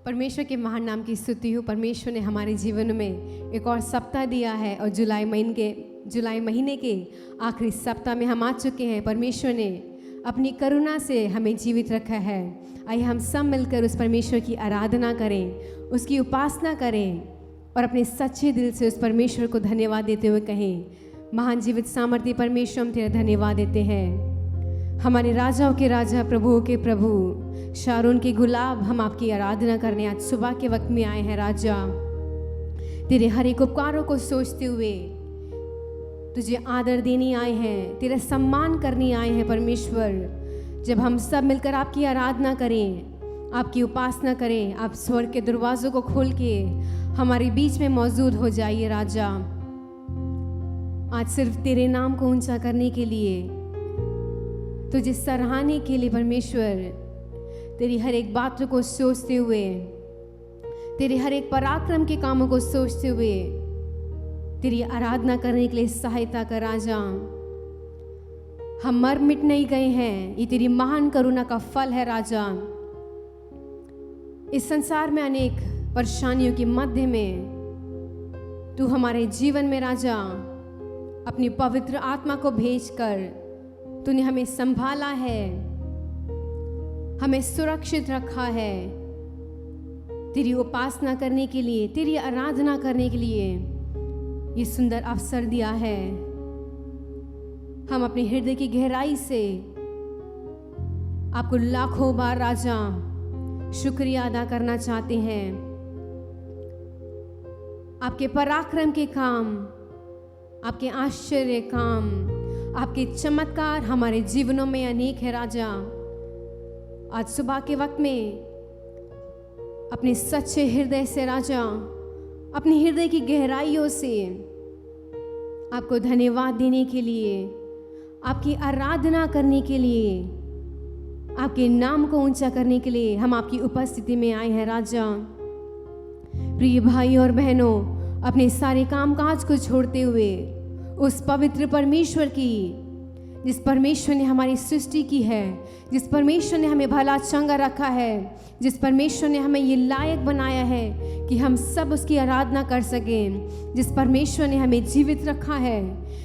परमेश्वर के महान नाम की स्तुति हो। परमेश्वर ने हमारे जीवन में एक और सप्ताह दिया है और जुलाई महीने के आखिरी सप्ताह में हम आ चुके हैं। परमेश्वर ने अपनी करुणा से हमें जीवित रखा है। आइए हम सब मिलकर उस परमेश्वर की आराधना करें, उसकी उपासना करें और अपने सच्चे दिल से उस परमेश्वर को धन्यवाद देते हुए कहें, महान जीवित सामर्थ्य परमेश्वर, हम तेरा धन्यवाद देते हैं। हमारे राजाओं के राजा, प्रभुओं के प्रभु, शारोन के गुलाब, हम आपकी आराधना करने आज सुबह के वक्त में आए हैं। राजा, तेरे हर एक उपकारों को सोचते हुए तुझे आदर देने आए हैं, तेरा सम्मान करने आए हैं। परमेश्वर, जब हम सब मिलकर आपकी आराधना करें, आपकी उपासना करें, आप स्वर्ग के दरवाज़ों को खोल के हमारे बीच में मौजूद हो जाइए। राजा, आज सिर्फ तेरे नाम को ऊंचा करने के लिए, तुझे सराहने के लिए परमेश्वर, तेरी हर एक बात को सोचते हुए, तेरे हर एक पराक्रम के कामों को सोचते हुए तेरी आराधना करने के लिए सहायता कर। राजा, हम मर मिट नहीं गए हैं, ये तेरी महान करुणा का फल है। राजा, इस संसार में अनेक परेशानियों के मध्य में तू हमारे जीवन में राजा अपनी पवित्र आत्मा को भेजकर तूने हमें संभाला है, हमें सुरक्षित रखा है। तेरी उपासना करने के लिए, तेरी आराधना करने के लिए ये सुंदर अवसर दिया है। हम अपने हृदय की गहराई से आपको लाखों बार राजा शुक्रिया अदा करना चाहते हैं। आपके पराक्रम के काम, आपके आश्चर्य काम, आपके चमत्कार हमारे जीवनों में अनेक है। राजा, आज सुबह के वक्त में अपने सच्चे हृदय से राजा, अपने हृदय की गहराइयों से आपको धन्यवाद देने के लिए, आपकी आराधना करने के लिए, आपके नाम को ऊंचा करने के लिए हम आपकी उपस्थिति में आए हैं। राजा, प्रिय भाई और बहनों, अपने सारे कामकाज को छोड़ते हुए उस पवित्र परमेश्वर की, जिस परमेश्वर ने हमारी सृष्टि की है, जिस परमेश्वर ने हमें भला चंगा रखा है, जिस परमेश्वर ने हमें ये लायक बनाया है कि हम सब उसकी आराधना कर सकें, जिस परमेश्वर ने हमें जीवित रखा है,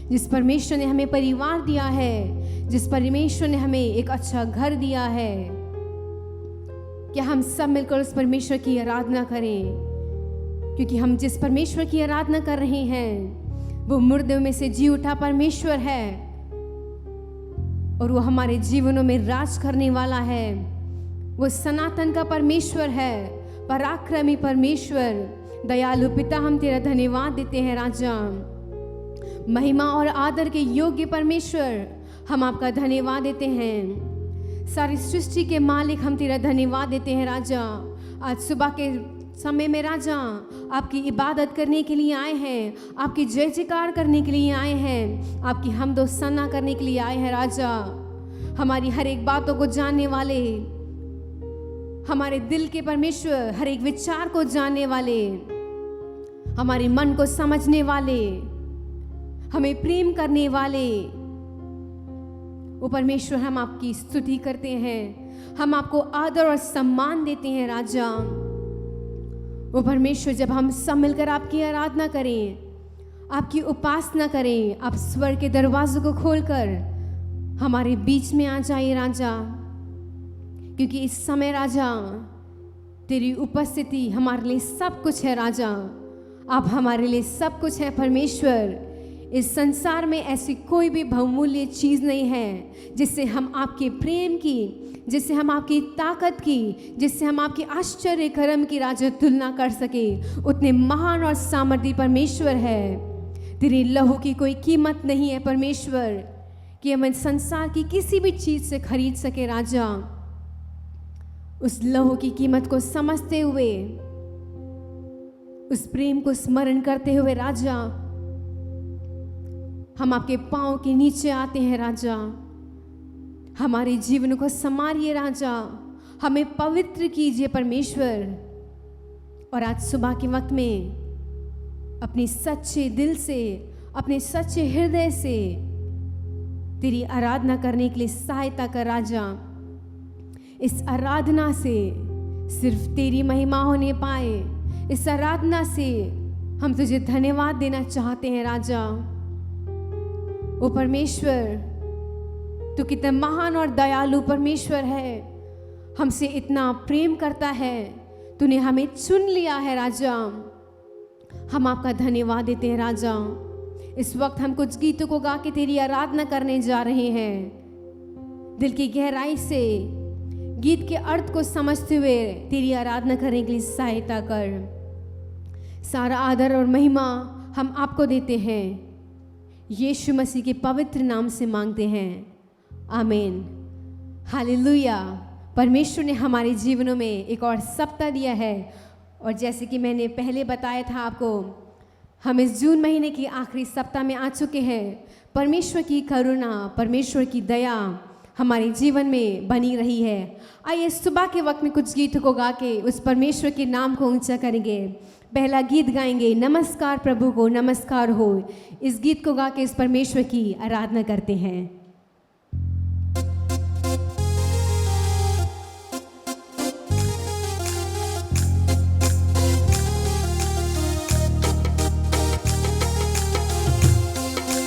जिस परमेश्वर ने हमें परिवार दिया है, जिस परमेश्वर ने हमें एक अच्छा घर दिया है, क्या हम सब मिलकर उस परमेश्वर की आराधना करें? क्योंकि हम जिस परमेश्वर की आराधना कर रहे हैं वो मुर्दों में से जी उठा परमेश्वर है और वो हमारे जीवनों में राज करने वाला है। वो सनातन का परमेश्वर है, पराक्रमी परमेश्वर, दयालु पिता, हम तेरा धन्यवाद देते हैं। राजा, महिमा और आदर के योग्य परमेश्वर, हम आपका धन्यवाद देते हैं। सारी सृष्टि के मालिक, हम तेरा धन्यवाद देते हैं। राजा, आज सुबह के समय में राजा आपकी इबादत करने के लिए आए हैं, आपकी जय जयकार करने के लिए आए हैं, आपकी हमदो सना करने के लिए आए हैं। राजा, हमारी हर एक बातों को जानने वाले, हमारे दिल के परमेश्वर, हर एक विचार को जानने वाले, हमारे मन को समझने वाले, हमें प्रेम करने वाले वो परमेश्वर, हम आपकी स्तुति करते हैं, हम आपको आदर और सम्मान देते हैं। राजा, वो परमेश्वर, जब हम सब मिलकर आपकी आराधना करें, आपकी उपासना करें, आप स्वर्ग के दरवाजों को खोलकर हमारे बीच में आ जाइए। राजा, क्योंकि इस समय राजा तेरी उपस्थिति हमारे लिए सब कुछ है। राजा, आप हमारे लिए सब कुछ है। परमेश्वर, इस संसार में ऐसी कोई भी बहुमूल्य चीज़ नहीं है जिससे हम आपके प्रेम की, जिससे हम आपकी ताकत की, जिससे हम आपके आश्चर्य कर्म की राजा तुलना कर सके। उतने महान और सामर्थ्य परमेश्वर है। तेरे लहू की कोई कीमत नहीं है परमेश्वर कि हम इस संसार की किसी भी चीज़ से खरीद सके। राजा, उस लहू की कीमत को समझते हुए, उस प्रेम को स्मरण करते हुए राजा, हम आपके पाँव के नीचे आते हैं। राजा, हमारे जीवन को संवारिए। राजा, हमें पवित्र कीजिए परमेश्वर। और आज सुबह के वक्त में अपने सच्चे दिल से, अपने सच्चे हृदय से तेरी आराधना करने के लिए सहायता कर। राजा, इस आराधना से सिर्फ तेरी महिमा होने पाए। इस आराधना से हम तुझे धन्यवाद देना चाहते हैं राजा। ओ परमेश्वर, तू कितना महान और दयालु परमेश्वर है, हमसे इतना प्रेम करता है, तूने हमें चुन लिया है राजा। हम आपका धन्यवाद देते हैं राजा। इस वक्त हम कुछ गीतों को गा के तेरी आराधना करने जा रहे हैं। दिल की गहराई से गीत के अर्थ को समझते हुए तेरी आराधना करने के लिए सहायता कर। सारा आदर और महिमा हम आपको देते हैं, यीशु मसीह के पवित्र नाम से मांगते हैं, आमीन। हालेलुया। परमेश्वर ने हमारे जीवनों में एक और सप्ताह दिया है, और जैसे कि मैंने पहले बताया था आपको, हम इस जून महीने की आखिरी सप्ताह में आ चुके हैं। परमेश्वर की करुणा, परमेश्वर की दया हमारे जीवन में बनी रही है। आइए सुबह के वक्त में कुछ गीतों को गा के उस परमेश्वर के नाम को ऊंचा करेंगे। पहला गीत गाएंगे, नमस्कार प्रभु को नमस्कार हो। इस गीत को गा के इस परमेश्वर की आराधना करते हैं।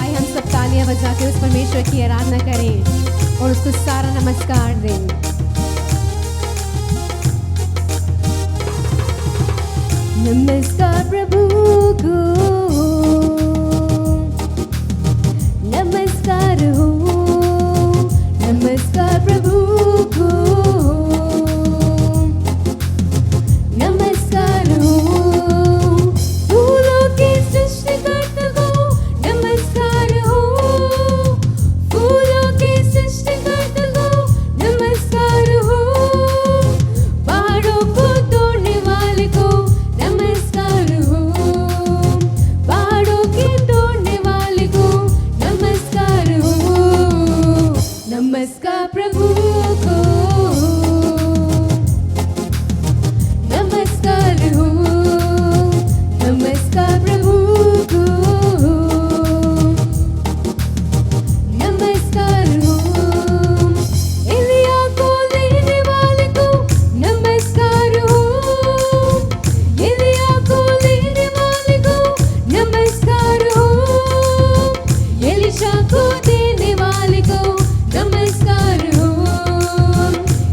आइए हम सब तालियां बजा के उस परमेश्वर की आराधना करें और उसको सारा नमस्कार दें। नमस्कार प्रभु को नमस्कार हो, नमस्कार प्रभु को नमस्कार हो। फूलों के सृष्टिकर्ता को नमस्कार हो, फूलों के सृष्टिकर्ता को नमस्कार हो। पहाड़ों को तोड़ने वाले को नमस्कार हो, पहाड़ों के तोड़ने वाले को नमस्कार हो। नमस्कार प्रभु को नमस्कार हो, नमस्कार प्रभु को नमस्कार हो। एलिया को लेने वाले को नमस्कार हो, एलिया को लेने वाले को नमस्कार हो। एलिशा को देने वाले को नमस्कार हो,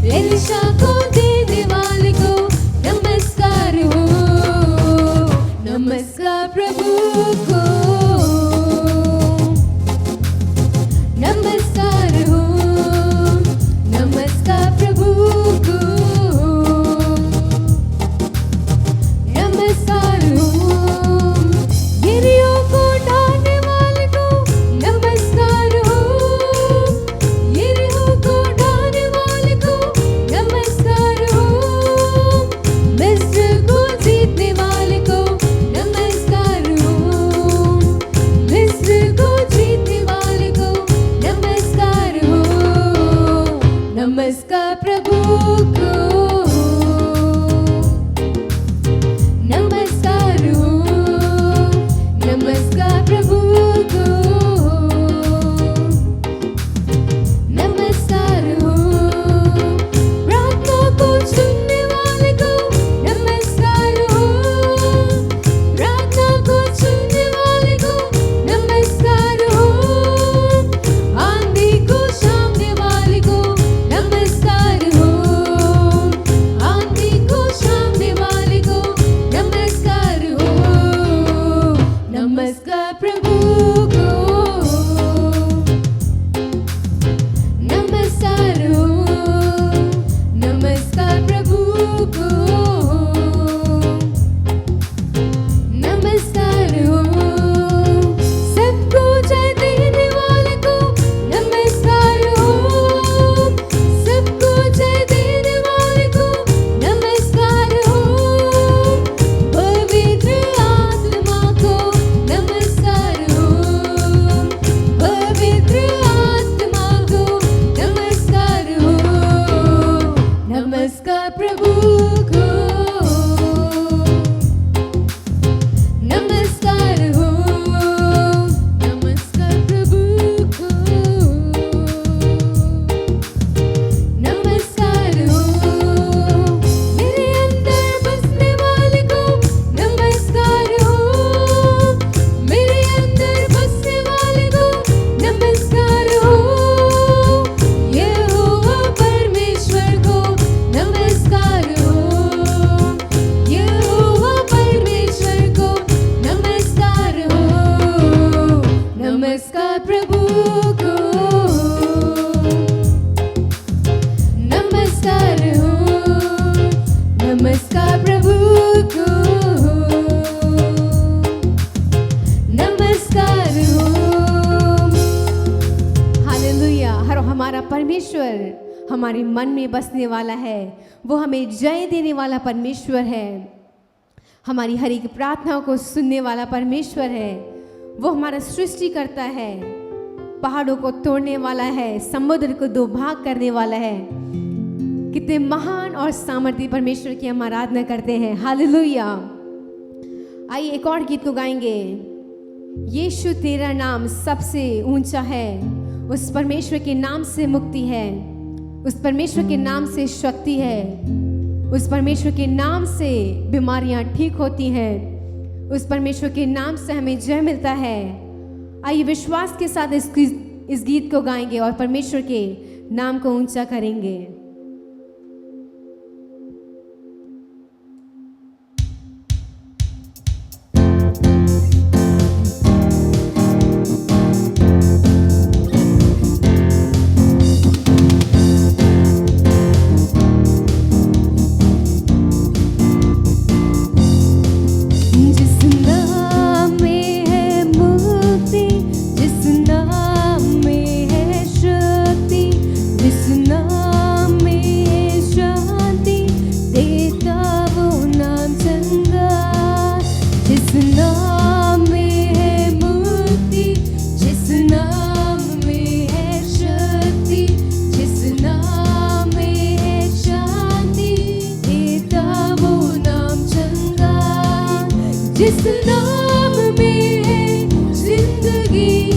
एलिशा को देने वाले को नमस्कार हो। नमस्कार प्रभु को नमस्कार हो, नमस्कार प्रभु को नमस्कार हो। गिरियों को ढाने वाले को नमस्कार हो, गिरियों को ढाने वाले को नमस्कार हो। मिस्र को जीतने वाले को नमस्कार हो, मिस्र को जीतने वाले को नमस्कार हो। नमस्कार प्रभु को नमस्कार हो, नमस्कार प्रभु को नमस्कार हो। प्रार्थना को सुनने वाले को नमस्कार हो, प्रार्थना को सुनने वाले को नमस्कार हो। आंधी को सामने वाले को नमस्कार हो, परमेश्वर हमारे मन में बसने वाला है। वो हमें जय देने वाला परमेश्वर है। हमारी हर एक प्रार्थनाओं को सुनने वाला परमेश्वर है। वो हमारा सृष्टि करता है, पहाड़ों को तोड़ने वाला है, समुद्र को दो भाग करने वाला है। कितने महान और सामर्थ्य परमेश्वर की हम आराधना करते हैं। हालेलुया। आइए एक और गीत को गाएंगे। यीशु तेरा नाम सबसे ऊंचा है। उस परमेश्वर के नाम से मुक्ति है, उस परमेश्वर के नाम से शक्ति है, उस परमेश्वर के नाम से बीमारियां ठीक होती हैं, उस परमेश्वर के नाम से हमें जय मिलता है। आइए विश्वास के साथ इस गीत को गाएंगे और परमेश्वर के नाम को ऊंचा करेंगे। जिस नाम में है जिंदगी,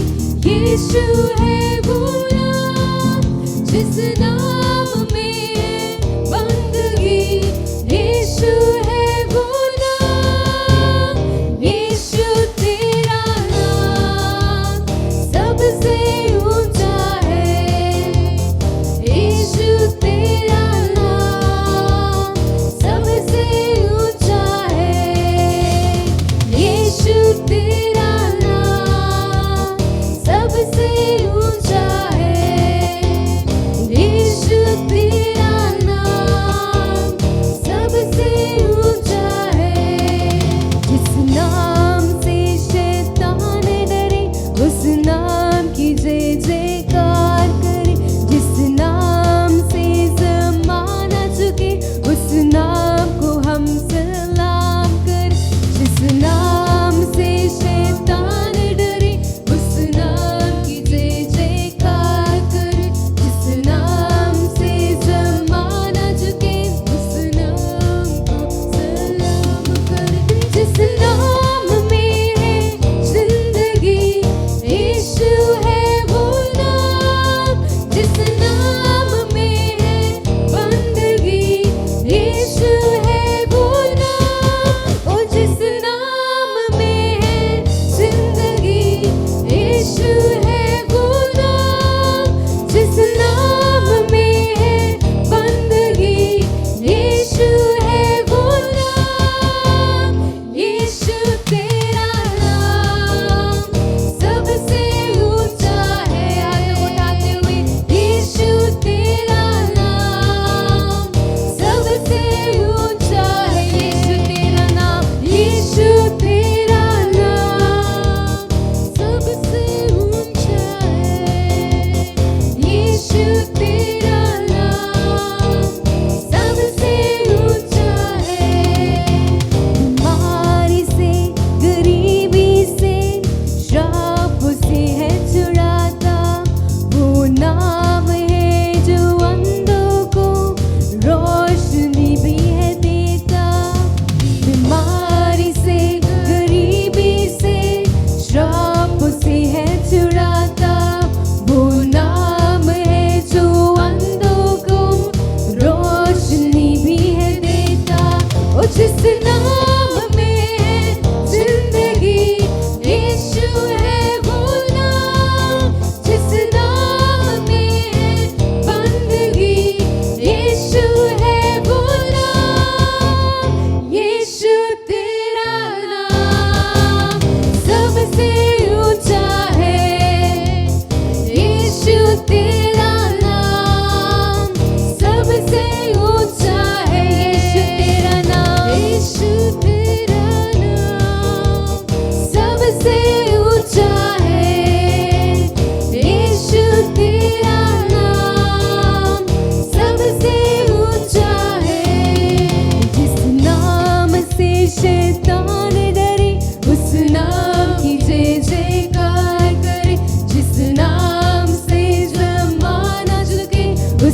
यीशु है वो नाम। जिस नाम में है बंदगी, यीशु है वो नाम। यीशु तेरा नाम सबसे ऊंचा है। यीशु तेरा नाम सबसे ऊंचा है। यीशु तेरा नाम सबसे ऊंचा है। यीशु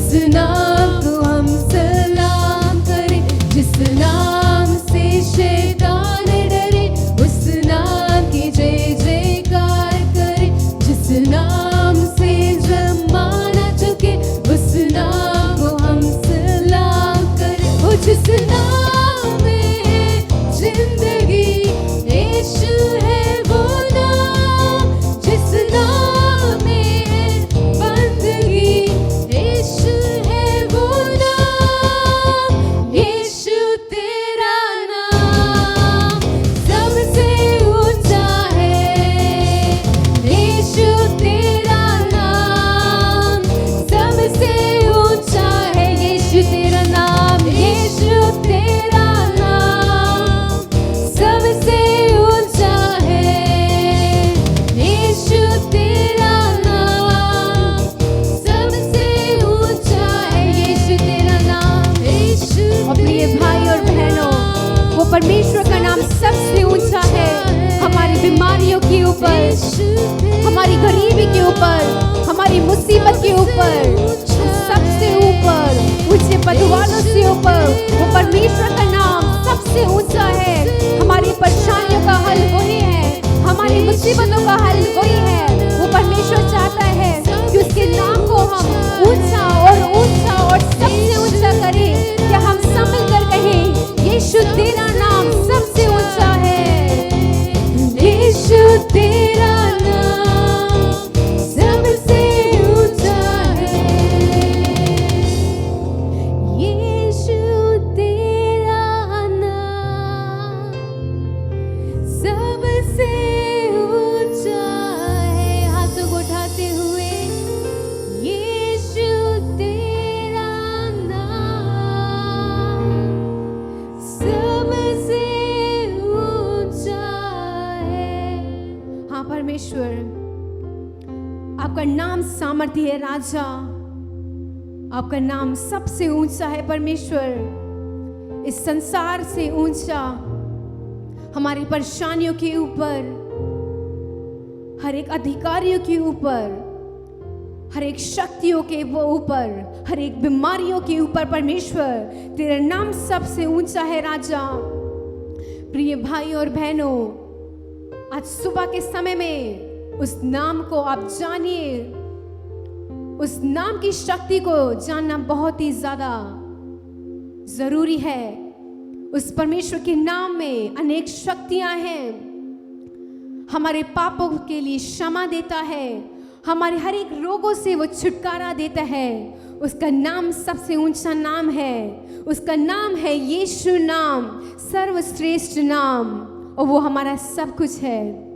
जिस नाम को हम सलाम करें, जिस नाम से शैतान डरे, उस नाम की जय जयकार करें, जिस नाम से जमाना झुके, उस नाम को हम सलाम करें। ओ जिस नाम में है जिंदगी, यीशु है वो नाम, जिस नाम में है बंदगी, यीशु है वो नाम। यीशु तेरा नाम सबसे ऊंचा है, यीशु तेरा नाम सबसे ऊंचा है, यीशु तेरा नाम, यीशु तेरा नाम सबसे ऊंचा है, यीशु तेरा नाम सबसे ऊंचा है, यीशु तेरा नाम, यीशु और प्रिय भाई और बहनों, वो परमेश्वर का नाम सबसे ऊंचा है हमारी बीमारियों के ऊपर, हमारी गरीबी के ऊपर, हमारी मुसीबत के ऊपर, सबसे ऊपर, ऊंचे पद वालों से ऊपर वो परमेश्वर का नाम सबसे ऊंचा है। हमारी परेशानियों का हल वही है, हमारी मुसीबतों का हल वही है। वो परमेश्वर चाहता है कि उसके नाम को हम ऊंचा और सबसे ऊंचा करें। क्या हम सब मिलकर कहें, यीशु तेरा नाम सबसे ऊंचा है, यीशु तेरा नाम सबसे ऊंचा है, यीशु तेरा नाम सबसे ऊंचा है। हाथों को उठाते हुए, यीशु तेरा नाम सबसे ऊंचा है। हाँ परमेश्वर, आपका नाम सामर्थ्य है राजा, आपका नाम सबसे ऊंचा है परमेश्वर, इस संसार से ऊंचा, हमारी परेशानियों के ऊपर, हर एक अधिकारियों के ऊपर, हर एक शक्तियों के वो ऊपर, हर एक बीमारियों के ऊपर परमेश्वर तेरा नाम सबसे ऊंचा है राजा। प्रिय भाई और बहनों, आज सुबह के समय में उस नाम को आप जानिए, उस नाम की शक्ति को जानना बहुत ही ज्यादा जरूरी है। उस परमेश्वर के नाम में अनेक शक्तियां हैं, हमारे पापों के लिए क्षमा देता है, हमारे हर एक रोगों से वो छुटकारा देता है। उसका नाम सबसे ऊंचा नाम है, उसका नाम है यीशु नाम, सर्वश्रेष्ठ नाम, और वो हमारा सब कुछ है।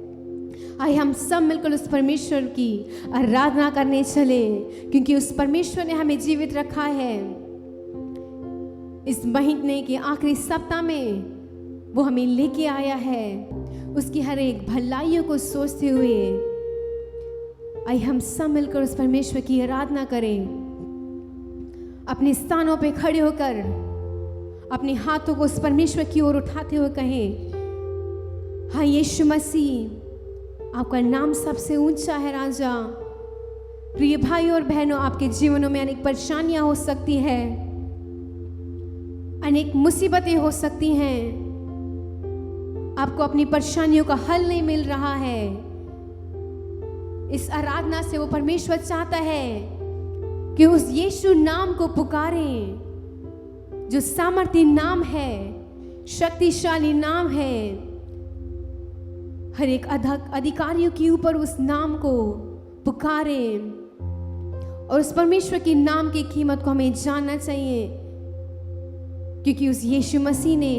आइए हम सब मिलकर उस परमेश्वर की आराधना करने चले, क्योंकि उस परमेश्वर ने हमें जीवित रखा है। इस महीने के आखिरी सप्ताह में वो हमें लेके आया है, उसकी हर एक भलाइयों को सोचते हुए आइए हम सब मिलकर उस परमेश्वर की आराधना करें। अपने स्थानों पे खड़े होकर अपने हाथों को उस परमेश्वर की ओर उठाते हुए कहें, हाँ यीशु मसीह, आपका नाम सबसे ऊंचा है राजा। प्रिय भाई और बहनों, आपके जीवनों में अनेक परेशानियां हो सकती हैं, अनेक मुसीबतें हो सकती हैं, आपको अपनी परेशानियों का हल नहीं मिल रहा है। इस आराधना से वो परमेश्वर चाहता है कि उस यीशु नाम को पुकारें, जो सामर्थ्य नाम है, शक्तिशाली नाम है। हर एक अधिकारियों के ऊपर उस नाम को पुकारें, और उस परमेश्वर के नाम की कीमत को हमें जानना चाहिए, क्योंकि उस यीशु मसीह ने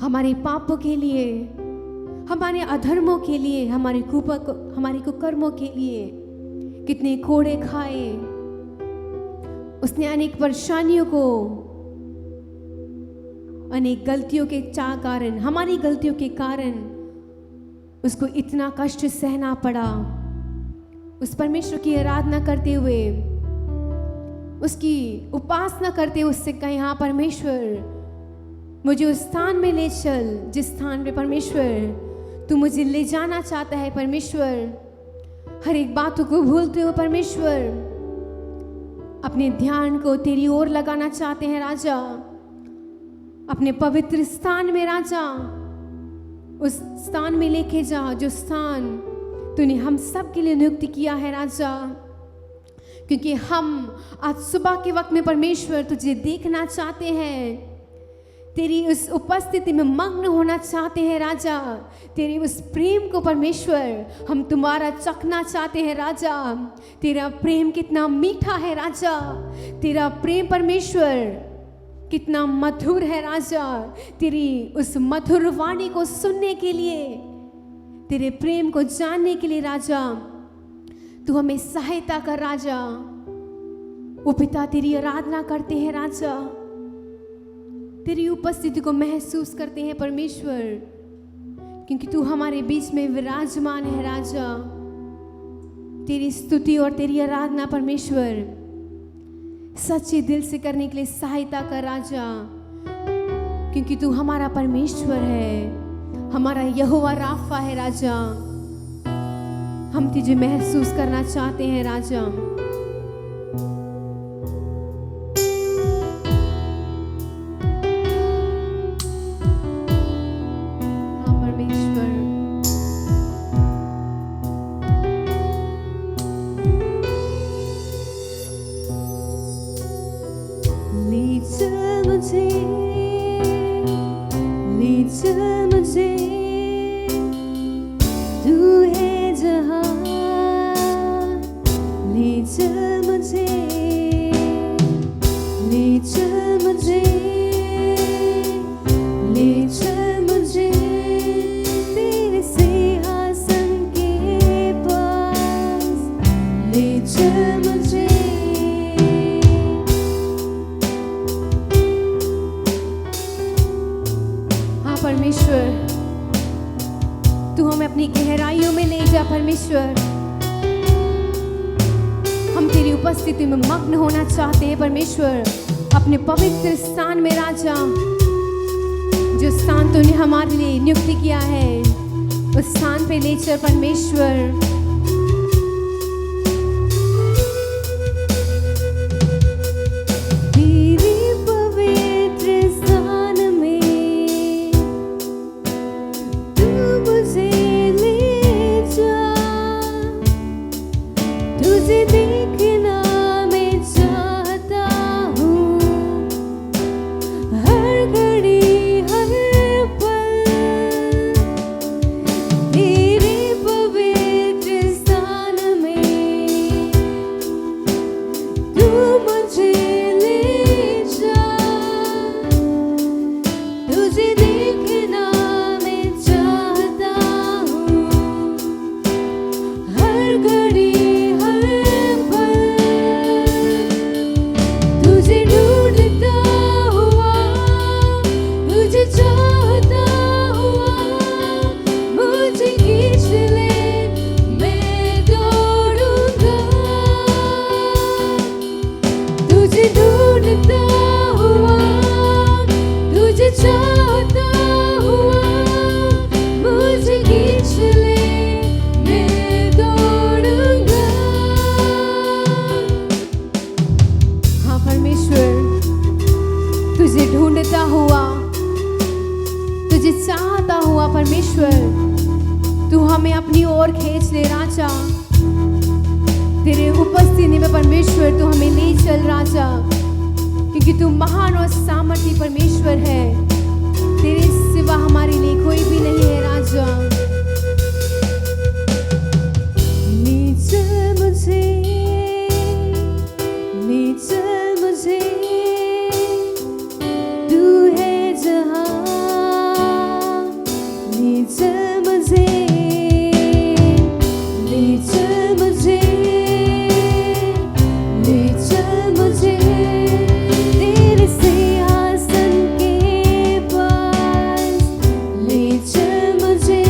हमारे पापों के लिए, हमारे अधर्मों के लिए, हमारे कुकर्मों के लिए कितने कोड़े खाए। उसने अनेक परेशानियों को, अनेक गलतियों के कारण, हमारी गलतियों के कारण उसको इतना कष्ट सहना पड़ा। उस परमेश्वर की आराधना करते हुए, उसकी उपासना करते हुए उससे कहें, हाँ परमेश्वर, मुझे उस स्थान में ले चल जिस स्थान पे परमेश्वर तू मुझे ले जाना चाहता है। परमेश्वर, हर एक बातों को भूलते हुए परमेश्वर अपने ध्यान को तेरी ओर लगाना चाहते हैं राजा, अपने पवित्र स्थान में राजा, उस स्थान में लेके जा जो स्थान तूने हम सब के लिए नियुक्त किया है राजा। क्योंकि हम आज सुबह के वक्त में परमेश्वर तुझे देखना चाहते हैं, तेरी उस उपस्थिति में मग्न होना चाहते हैं राजा। तेरी उस प्रेम को परमेश्वर हम तुम्हारा चखना चाहते हैं राजा। तेरा प्रेम कितना मीठा है राजा, तेरा प्रेम परमेश्वर कितना मधुर है राजा। तेरी उस मधुर वाणी को सुनने के लिए, तेरे प्रेम को जानने के लिए राजा तू हमें सहायता कर राजा। वो पिता तेरी आराधना करते हैं राजा, तेरी उपस्थिति को महसूस करते हैं परमेश्वर, क्योंकि तू हमारे बीच में विराजमान है राजा। तेरी स्तुति और तेरी आराधना परमेश्वर सच्चे दिल से करने के लिए सहायता कर राजा, क्योंकि तू हमारा परमेश्वर है, हमारा यहोवा राफा है राजा। हम तुझे महसूस करना चाहते हैं राजा। परमेश्वर हम तेरी उपस्थिति में मग्न होना चाहते हैं परमेश्वर, अपने पवित्र स्थान में राजा, जो स्थान तूने हमारे लिए नियुक्त किया है उस स्थान पे ले चल परमेश्वर। परमेश्वर तू हमें अपनी ओर खींच ले राजा, तेरे उपस्थिति में परमेश्वर तू हमें ले चल राजा, क्योंकि तू महान और सामर्थी परमेश्वर है, तेरे सिवा हमारे लिए कोई भी नहीं है राजा। ले चल मुझे, ले चल मुझे, तू है जहां, ले चल मुझे, ले चल मुझे, ले चल मुझे तेरे सिंहासन के पास, ले चल मुझे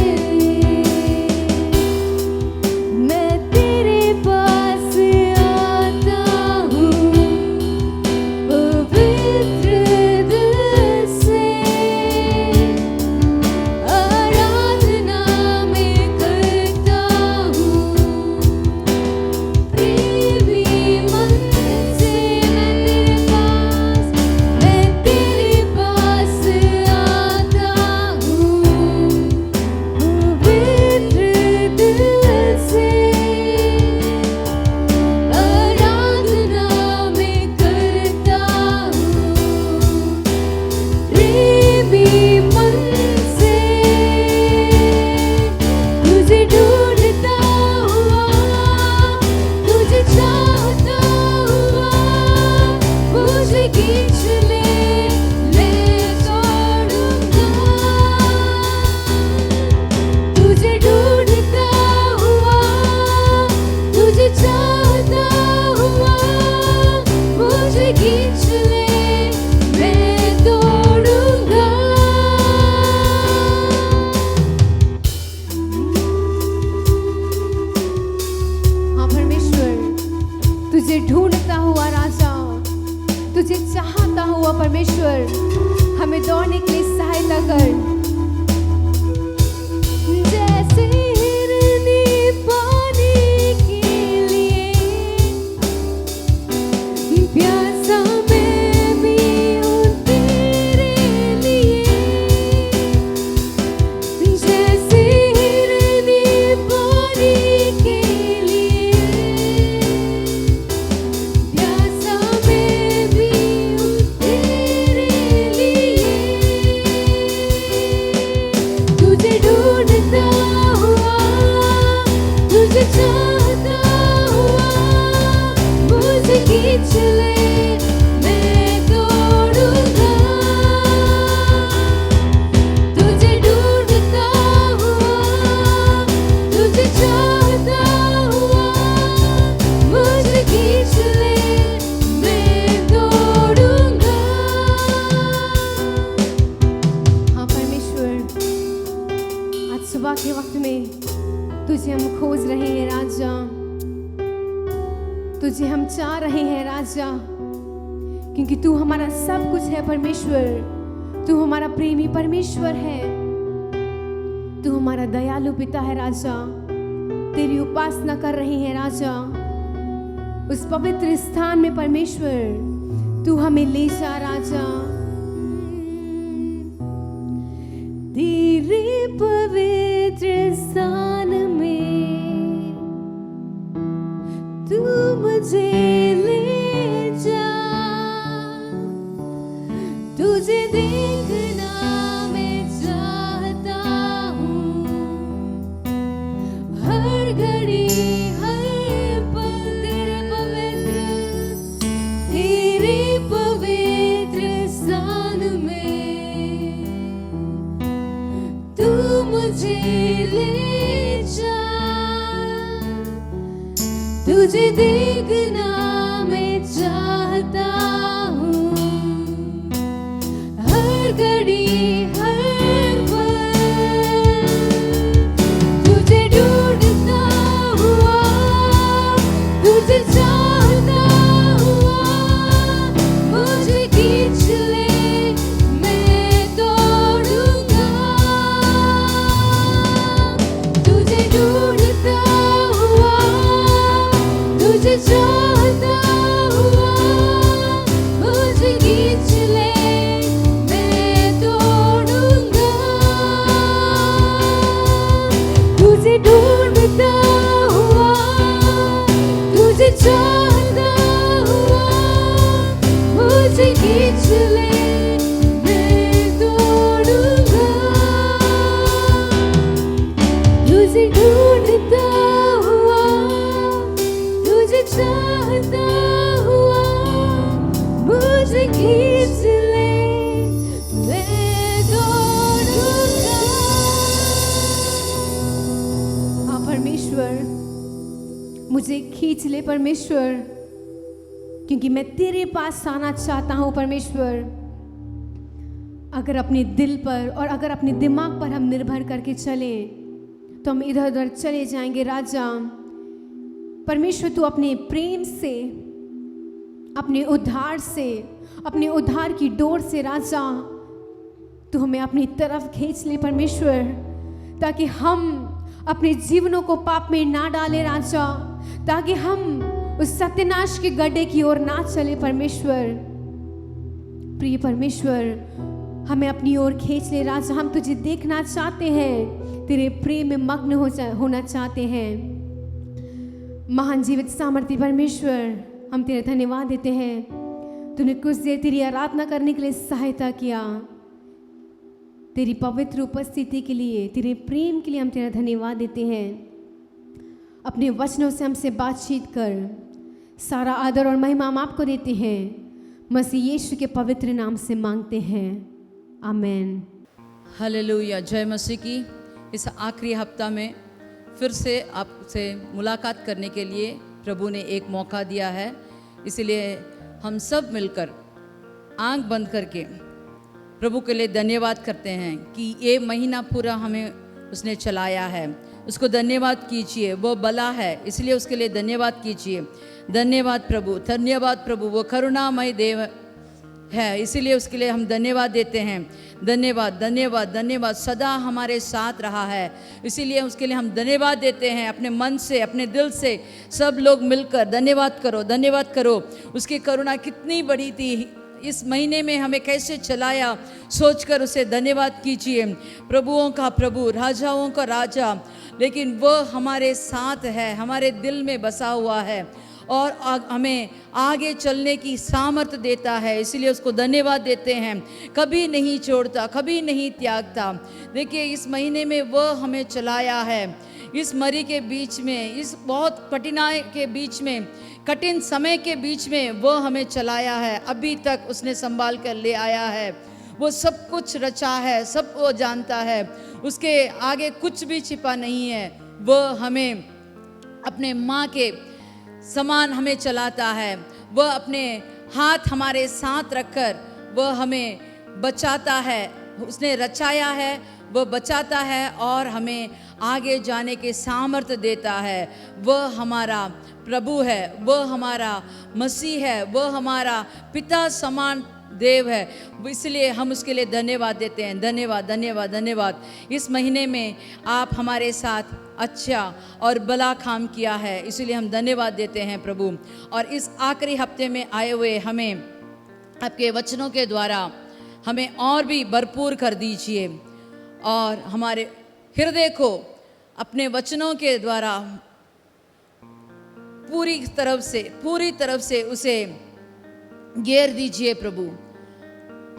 खोजता हुआ राजा, तुझे चाहता हुआ परमेश्वर हमें दौड़ने के लिए सहायता कर। जैसे हिरनी पानी के लिए प्यासा मैं भी हूँ तेरे लिए। जैसे हिरनी पानी के लिए प्यासा मैं भी हूँ तेरे लिए। तुझे ढूंढता हुआ, तुझे चाहता हुआ, मुझे खींच ले, मैं दौड़ूंगा। तुझे ढूंढता हुआ, तुझे चाहता हुआ, मुझे खींच ले, मैं दौड़ूंगा। हाँ परमेश्वर, आज सुबह के वक्त में तुझे हम खोज रहे हैं राजा, तुझे हम चाह रहे हैं राजा, क्योंकि तू हमारा सब कुछ है परमेश्वर। तू हमारा प्रेमी परमेश्वर है, तू हमारा दयालु पिता है राजा। तेरी उपासना कर रहे हैं राजा, उस पवित्र स्थान में परमेश्वर तू हमें ले जा राजा। तेरे पवित्र स्थान में तू मुझे ले जा। तुझे देखना मैं चाहता हूँ, हर घड़ी हर पल तेरे पवित्र स्थान में तू मुझे ले जा। तुझे देखना मैं चाहता हूँ, हर घड़ी हर पल तुझे ढूंढता हुआ, तुझे चाहता हुआ, मुझे खींच ले, मैं दौड़ूंगा। तुझे ढूंढता हुआ, तुझे चाहता हुआ, मुझे खींच ले, मैं दौड़ूंगा। तुझे ढूंढता हुआ, तुझे चाहता हुआ, मुझे खींच ले, मैं दौड़ूंगा। तुझे ढूंढता हुआ, तुझे चाहता हुआ, मुझे खींच ले, मैं दौड़ूंगा। हाँ परमेश्वर, मुझे खींच ले परमेश्वर, क्योंकि मैं तेरे पास आना चाहता हूँ परमेश्वर। अगर अपने दिल पर और अगर अपने दिमाग पर हम निर्भर करके चलें तो हम इधर उधर चले जाएंगे राजा। परमेश्वर तू अपने प्रेम से, अपने उद्धार से, अपने उद्धार की डोर से राजा तू हमें अपनी तरफ खींच ले परमेश्वर, ताकि हम अपने जीवनों को पाप में ना डालें राजा, ताकि हम उस सत्यनाश के गड्ढे की ओर ना चले परमेश्वर। प्रिय परमेश्वर, हमें अपनी ओर खींच ले राजा। हम तुझे देखना चाहते हैं, तेरे प्रेम में मग्न होना चाहते हैं। महान जीवित सामर्थ्य परमेश्वर, हम तेरे धन्यवाद देते हैं, तूने कुछ देर तेरी आराधना करने के लिए सहायता किया। तेरी पवित्र उपस्थिति के लिए, तेरे प्रेम के लिए हम तेरा धन्यवाद देते हैं। अपने वचनों से हमसे बातचीत कर। सारा आदर और महिमा हम आपको देते हैं, मसीह यीशु के पवित्र नाम से मांगते हैं, आमेन। हालेलुया। जय मसीह की। इस आखिरी हफ्ता में फिर से आपसे मुलाकात करने के लिए प्रभु ने एक मौका दिया है, इसलिए हम सब मिलकर आंख बंद करके प्रभु के लिए धन्यवाद करते हैं कि ये महीना पूरा हमें उसने चलाया है। उसको धन्यवाद कीजिए। वो भला है, इसलिए उसके लिए धन्यवाद कीजिए। धन्यवाद प्रभु, धन्यवाद प्रभु। वो करुणामय देव है, इसीलिए उसके लिए हम धन्यवाद देते हैं। धन्यवाद धन्यवाद धन्यवाद, सदा हमारे साथ रहा है, इसीलिए उसके लिए हम धन्यवाद देते हैं। अपने मन से, अपने दिल से सब लोग मिलकर धन्यवाद करो, धन्यवाद करो। उसकी करुणा कितनी बड़ी थी, इस महीने में हमें कैसे चलाया, सोचकर उसे धन्यवाद कीजिए। प्रभुओं का प्रभु, राजाओं का राजा, लेकिन वह हमारे साथ है, हमारे दिल में बसा हुआ है और हमें आगे चलने की सामर्थ्य देता है, इसलिए उसको धन्यवाद देते हैं। कभी नहीं छोड़ता, कभी नहीं त्यागता। देखिए इस महीने में वह हमें चलाया है, इस मरी के बीच में, इस बहुत कठिनाई के बीच में, कठिन समय के बीच में वह हमें चलाया है। अभी तक उसने संभाल कर ले आया है। वो सब कुछ रचा है, सब वो जानता है, उसके आगे कुछ भी छिपा नहीं है। वह हमें अपने माँ के समान हमें चलाता है। वह अपने हाथ हमारे साथ रखकर वह हमें बचाता है। उसने रचाया है, वह बचाता है और हमें आगे जाने के सामर्थ्य देता है। वह हमारा प्रभु है, वह हमारा मसीह है, वह हमारा पिता समान देव है, इसलिए हम उसके लिए धन्यवाद देते हैं। धन्यवाद धन्यवाद धन्यवाद। इस महीने में आप हमारे साथ अच्छा और भला काम किया है, इसलिए हम धन्यवाद देते हैं प्रभु। और इस आखिरी हफ्ते में आए हुए हमें आपके वचनों के द्वारा हमें और भी भरपूर कर दीजिए और हमारे हृदय को अपने वचनों के द्वारा पूरी तरफ से उसे घेर दीजिए प्रभु।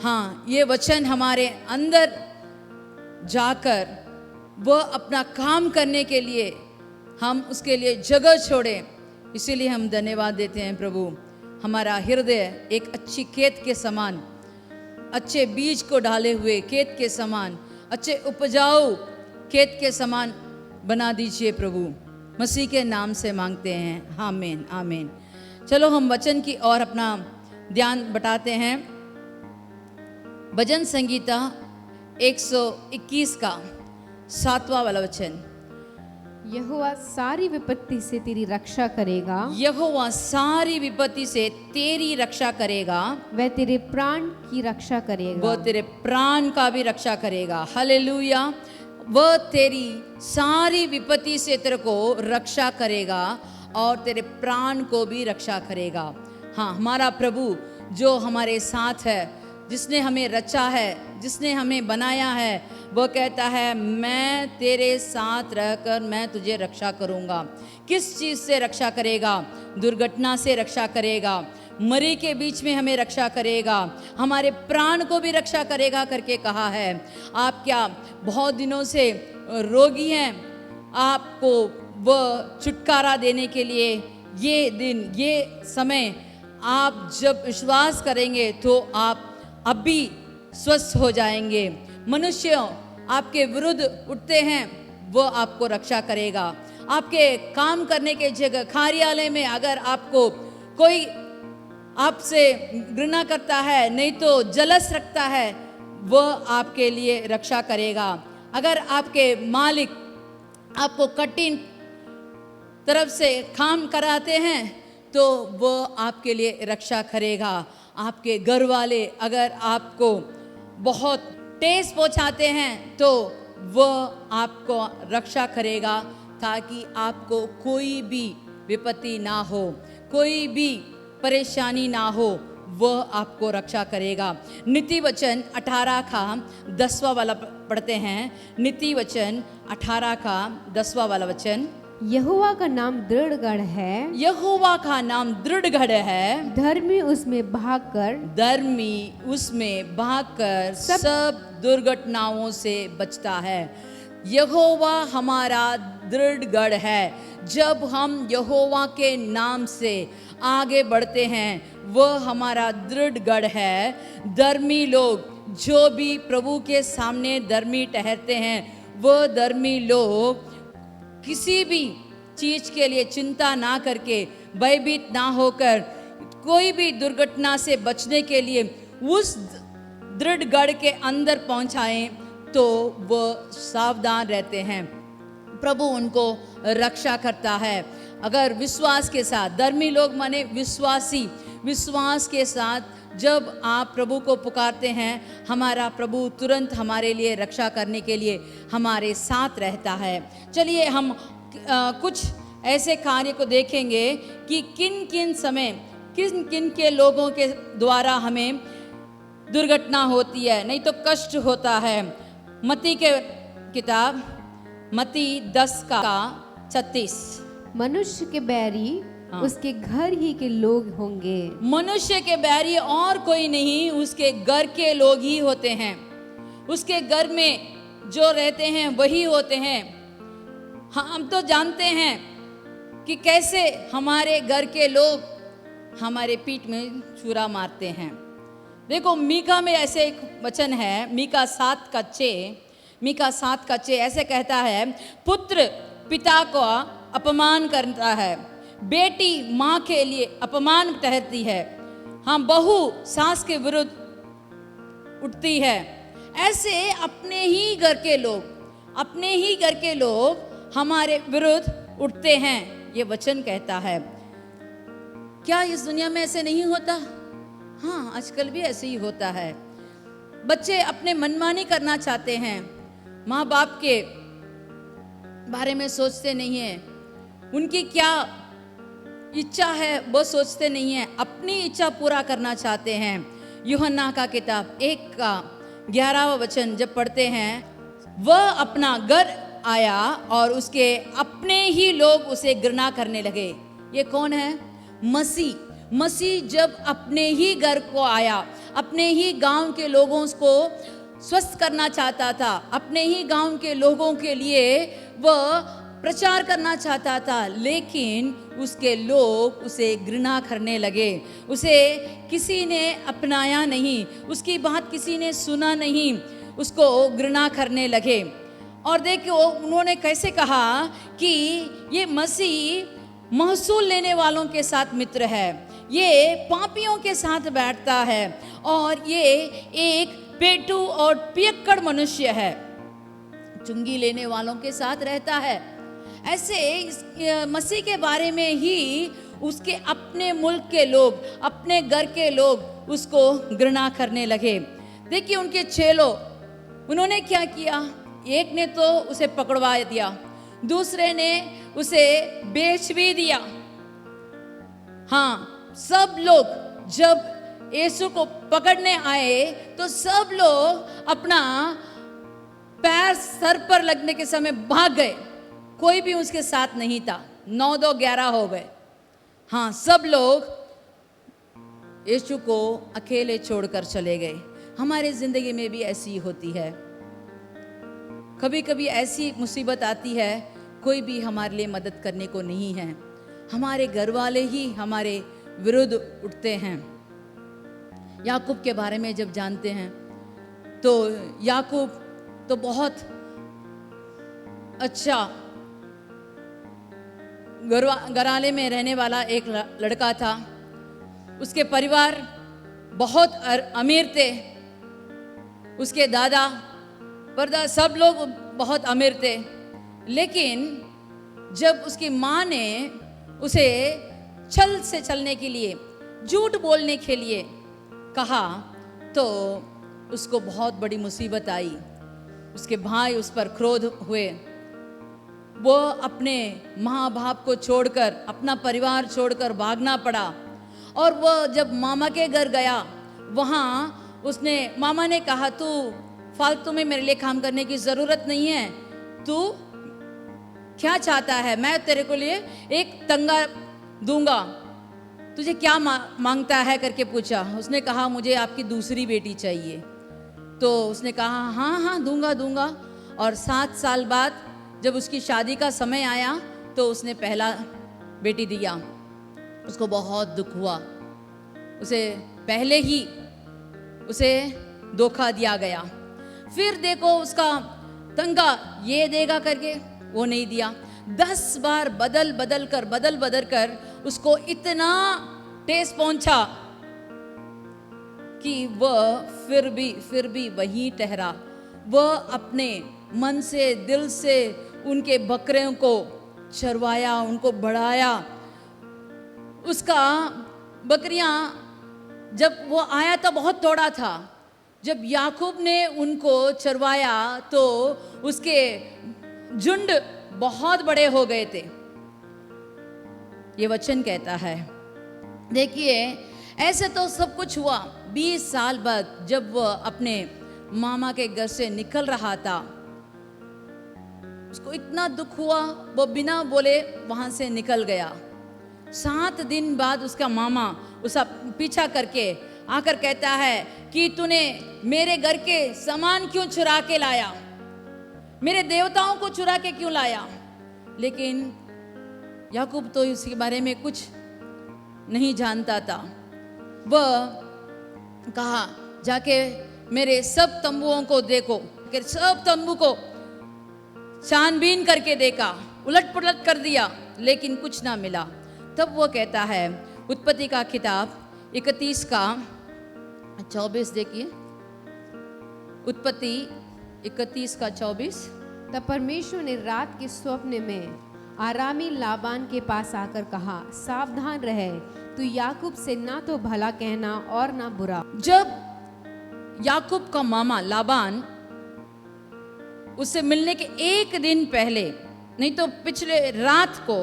हाँ, ये वचन हमारे अंदर जाकर वह अपना काम करने के लिए हम उसके लिए जगह छोड़ें, इसीलिए हम धन्यवाद देते हैं प्रभु। हमारा हृदय एक अच्छी खेत के समान, अच्छे बीज को डाले हुए खेत के समान, अच्छे उपजाऊ खेत के समान बना दीजिए प्रभु। मसीह के नाम से मांगते हैं, आमीन आमीन। चलो हम वचन की ओर अपना ध्यान बटाते हैं। भजन संगीता 121 का 7वां वाला वचन। यहोवा सारी विपत्ति से तेरी रक्षा करेगा, यहोवा सारी विपत्ति से तेरी रक्षा करेगा, वह तेरे प्राण की रक्षा करेगा। वह तेरे प्राण का भी रक्षा करेगा। हालेलुया। वह तेरी सारी विपत्ति से तेरे को रक्षा करेगा और तेरे प्राण को भी रक्षा करेगा। हाँ, हमारा प्रभु जो हमारे साथ है, जिसने हमें रचा है, जिसने हमें बनाया है, वह कहता है मैं तेरे साथ रहकर मैं तुझे रक्षा करूँगा। किस चीज़ से रक्षा करेगा? दुर्घटना से रक्षा करेगा, मरी के बीच में हमें रक्षा करेगा, हमारे प्राण को भी रक्षा करेगा करके कहा है। आप क्या बहुत दिनों से रोगी हैं? आपको वह छुटकारा देने के लिए ये दिन, ये समय, आप जब विश्वास करेंगे तो आप अभी स्वस्थ हो जाएंगे। मनुष्य आपके विरुद्ध उठते हैं, वो आपको रक्षा करेगा। आपके काम करने के जगह कार्यालय में अगर आपको कोई आपसे घृणा करता है, नहीं तो जलस रखता है, वह आपके लिए रक्षा करेगा। अगर आपके मालिक आपको कठिन तरफ से काम कराते हैं तो वह आपके लिए रक्षा करेगा। आपके घर वाले अगर आपको बहुत ठेस पहुंचाते हैं तो वह आपको रक्षा करेगा, ताकि आपको कोई भी विपत्ति ना हो, कोई भी परेशानी ना हो, वह आपको रक्षा करेगा। नीति वचन 18 का 10वां वाला पढ़ते हैं। नीति वचन 18 का 10वां वाला वचन। यहोवा का नाम दृढ़ गढ़ है, यहोवा का नाम दृढ़ गढ़ है, धर्मी उसमें भागकर, धर्मी उसमें भागकर सब दुर्घटनाओं से बचता है। यहोवा हमारा दृढ़ गढ़ है। जब हम यहोवा के नाम से आगे बढ़ते हैं, वह हमारा दृढ़ गढ़ है। धर्मी लोग, जो भी प्रभु के सामने धर्मी ठहरते हैं, वह धर्मी लोग किसी भी चीज के लिए चिंता ना करके, भयभीत ना होकर, कोई भी दुर्घटना से बचने के लिए उस दृढ़ गढ़ के अंदर पहुंचाएं तो वह सावधान रहते हैं। प्रभु उनको रक्षा करता है। अगर विश्वास के साथ, धर्मी लोग माने विश्वासी, विश्वास के साथ जब आप प्रभु को पुकारते हैं, हमारा प्रभु तुरंत हमारे लिए रक्षा करने के लिए हमारे साथ रहता है। चलिए हम कुछ ऐसे कार्य को देखेंगे कि किन किन समय किन किन के लोगों के द्वारा हमें दुर्घटना होती है, नहीं तो कष्ट होता है। मत्ती के किताब मत्ती 10:36। मनुष्य के बैरी उसके घर ही के लोग होंगे। मनुष्य के बैरी और कोई नहीं, उसके घर के लोग ही होते हैं। उसके घर में जो रहते हैं वही होते हैं। हम तो जानते हैं कि कैसे हमारे घर के लोग हमारे पीठ में छुरा मारते हैं। देखो मीका में ऐसे एक वचन है, मीका 7:6 ऐसे कहता है, पुत्र पिता को अपमान करता है, बेटी माँ के लिए अपमान ठहरती है, हाँ बहू सास के विरुद्ध उठती है। ऐसे अपने ही घर के लोग हमारे विरुद्ध उठते हैं, ये वचन कहता है। क्या इस दुनिया में ऐसे नहीं होता? हाँ, आजकल भी ऐसे ही होता है। बच्चे अपने मनमानी करना चाहते हैं, माँ बाप के बारे में सोचते नहीं हैं, उनकी क्या इच्छा है वो सोचते नहीं हैं, अपनी इच्छा पूरा करना चाहते हैं। यूहन्ना का किताब 1:11 वचन जब पढ़ते हैं, वह अपना घर आया और उसके अपने ही लोग उसे घृणा करने लगे। ये कौन है? मसीह जब अपने ही घर को आया, अपने ही गांव के लोगों को स्वस्थ करना चाहता था, अपने ही गांव के लोगों के लिए वह प्रचार करना चाहता था, लेकिन उसके लोग उसे घृणा करने लगे। उसे किसी ने अपनाया नहीं, उसकी बात किसी ने सुना नहीं, उसको घृणा करने लगे। और देखो उन्होंने कैसे कहा कि ये मसीह महसूल लेने वालों के साथ मित्र है, ये पापियों के साथ बैठता है और ये एक पेटू और पियक्कड़ मनुष्य है, चुंगी लेने वालों के साथ रहता है। ऐसे इस मसीह के बारे में ही उसके अपने मुल्क के लोग, अपने घर के लोग उसको घृणा करने लगे। देखिए उनके चेलों, उन्होंने क्या किया? एक ने तो उसे पकड़वा दिया, दूसरे ने उसे बेच भी दिया। हाँ, सब लोग जब यीशु को पकड़ने आए तो सब लोग अपना पैर सर पर लगने के समय भाग गए, कोई भी उसके साथ नहीं था। 9-2-11 हो गए। हाँ, सब लोग यीशु को अकेले छोड़कर चले गए। हमारे जिंदगी में भी ऐसी होती है, कभी कभी ऐसी मुसीबत आती है, कोई भी हमारे लिए मदद करने को नहीं है, हमारे घर वाले ही हमारे विरुद्ध उठते हैं। याकूब के बारे में जब जानते हैं तो याकूब तो बहुत अच्छा घराने में रहने वाला एक लड़का था। उसके परिवार बहुत अमीर थे, उसके दादा परदादा सब लोग बहुत अमीर थे। लेकिन जब उसकी माँ ने उसे छल से चलने के लिए, झूठ बोलने के लिए कहा तो उसको बहुत बड़ी मुसीबत आई। उसके भाई उस पर क्रोध हुए, वो अपने माँ बाप को छोड़कर, अपना परिवार छोड़कर भागना पड़ा। और वो जब मामा के घर गया, वहाँ उसने मामा ने कहा तू फालतू में मेरे लिए काम करने की ज़रूरत नहीं है, तू क्या चाहता है, मैं तेरे को लिए एक तंगा दूंगा, तुझे क्या मांगता है करके पूछा। उसने कहा मुझे आपकी दूसरी बेटी चाहिए। तो उसने कहा हाँ हाँ दूंगा। और 7 साल बाद जब उसकी शादी का समय आया तो उसने पहला बेटी दिया। उसको बहुत दुख हुआ, उसे पहले ही उसे धोखा दिया गया। फिर देखो उसका तंगा ये देगा करके वो नहीं दिया। 10 बार बदल बदल कर उसको इतना ठेस पहुंचा कि वह फिर भी वहीं ठहरा। वह अपने मन से, दिल से उनके बकरियों को चरवाया, उनको बढ़ाया। उसका बकरियां जब वो आया तो बहुत थोड़ा था। जब याकूब ने उनको चरवाया तो उसके झुंड बहुत बड़े हो गए थे। ये वचन कहता है। देखिए, ऐसे तो सब कुछ हुआ। 20 साल बाद जब वह अपने मामा के घर से निकल रहा था, उसको इतना दुख हुआ, वो बिना बोले वहां से निकल गया। 7 दिन बाद उसका मामा उसका पीछा करके आकर कहता है कि तूने मेरे घर के सामान क्यों चुरा के लाया, मेरे देवताओं को चुरा के क्यों लाया। लेकिन याकूब तो इसके बारे में कुछ नहीं जानता था। वह कहा, जाके मेरे सब तंबुओं को देखो। कि सब तंबू को छानबीन करके देखा, उलट पुलट कर दिया, लेकिन कुछ ना मिला। तब वो कहता है, उत्पत्ति का किताब 31 का 24 देखिए, उत्पत्ति 31 का 24। तब परमेश्वर ने रात के स्वप्न में आरामी लाबान के पास आकर कहा, सावधान रहे, तू याकूब से ना तो भला कहना और ना बुरा। जब याकूब का मामा लाबान उससे मिलने के एक दिन पहले, नहीं तो पिछले रात को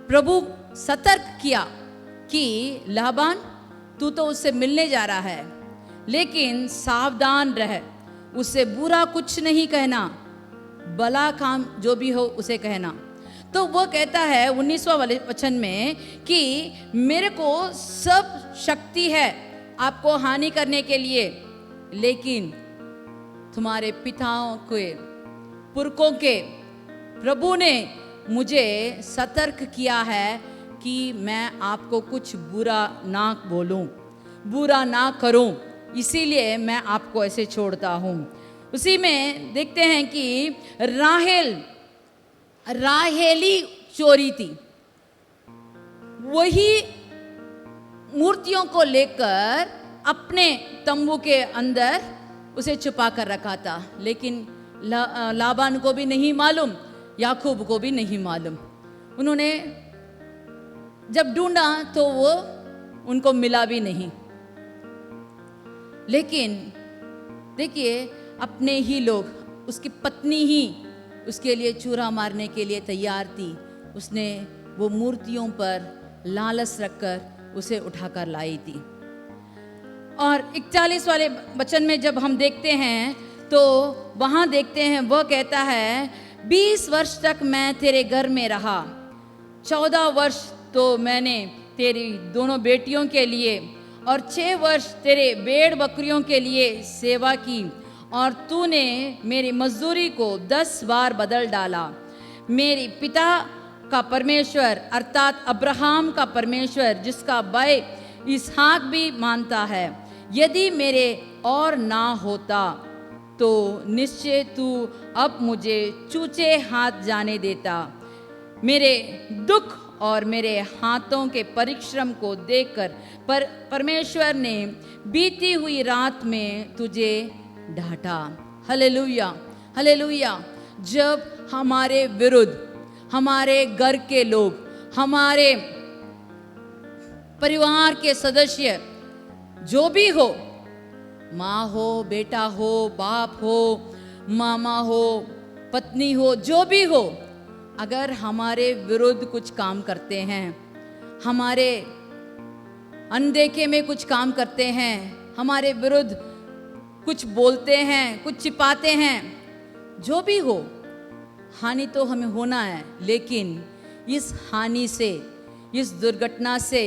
प्रभु सतर्क किया कि लाबान तू तो उससे मिलने जा रहा है, लेकिन सावधान रह, उससे बुरा कुछ नहीं कहना, भला काम जो भी हो उसे कहना। तो वो कहता है 19वां वाले वचन में कि मेरे को सब शक्ति है आपको हानि करने के लिए, लेकिन तुम्हारे पिताओं के पुरखों के प्रभु ने मुझे सतर्क किया है कि मैं आपको कुछ बुरा ना बोलूं, बुरा ना करूं, इसीलिए मैं आपको ऐसे छोड़ता हूं। उसी में देखते हैं कि राहेली चोरी थी, वही मूर्तियों को लेकर अपने तंबू के अंदर उसे छुपा कर रखा था। लेकिन लाबान को भी नहीं मालूम, याकूब को भी नहीं मालूम। उन्होंने जब ढूंढा तो वो उनको मिला भी नहीं। लेकिन देखिए, अपने ही लोग, उसकी पत्नी ही उसके लिए चूरा मारने के लिए तैयार थी। उसने वो मूर्तियों पर लालच रखकर उसे उठाकर लाई थी। और 41 वाले वचन में जब हम देखते हैं तो वहाँ देखते हैं, वह कहता है 20 वर्ष तक मैं तेरे घर में रहा, 14 वर्ष तो मैंने तेरी दोनों बेटियों के लिए और 6 वर्ष तेरे भेड़ बकरियों के लिए सेवा की, और तूने मेरी मजदूरी को 10 बार बदल डाला। मेरे पिता का परमेश्वर अर्थात अब्राहम का परमेश्वर, जिसका भाई इसहाक भी मानता है, यदि मेरे और ना होता तो निश्चय तू अब मुझे चूचे हाथ जाने देता। मेरे दुख और मेरे हाथों के परिश्रम को देखकर परमेश्वर ने बीती हुई रात में तुझे डांटा। Hallelujah, hallelujah. जब हमारे विरुद्ध हमारे घर के लोग, हमारे परिवार के सदस्य, जो भी हो, माँ हो, बेटा हो, बाप हो, मामा हो, पत्नी हो, जो भी हो, अगर हमारे विरुद्ध कुछ काम करते हैं, हमारे अनदेखे में कुछ काम करते हैं, हमारे विरुद्ध कुछ बोलते हैं, कुछ छिपाते हैं, जो भी हो, हानि तो हमें होना है। लेकिन इस हानि से, इस दुर्घटना से,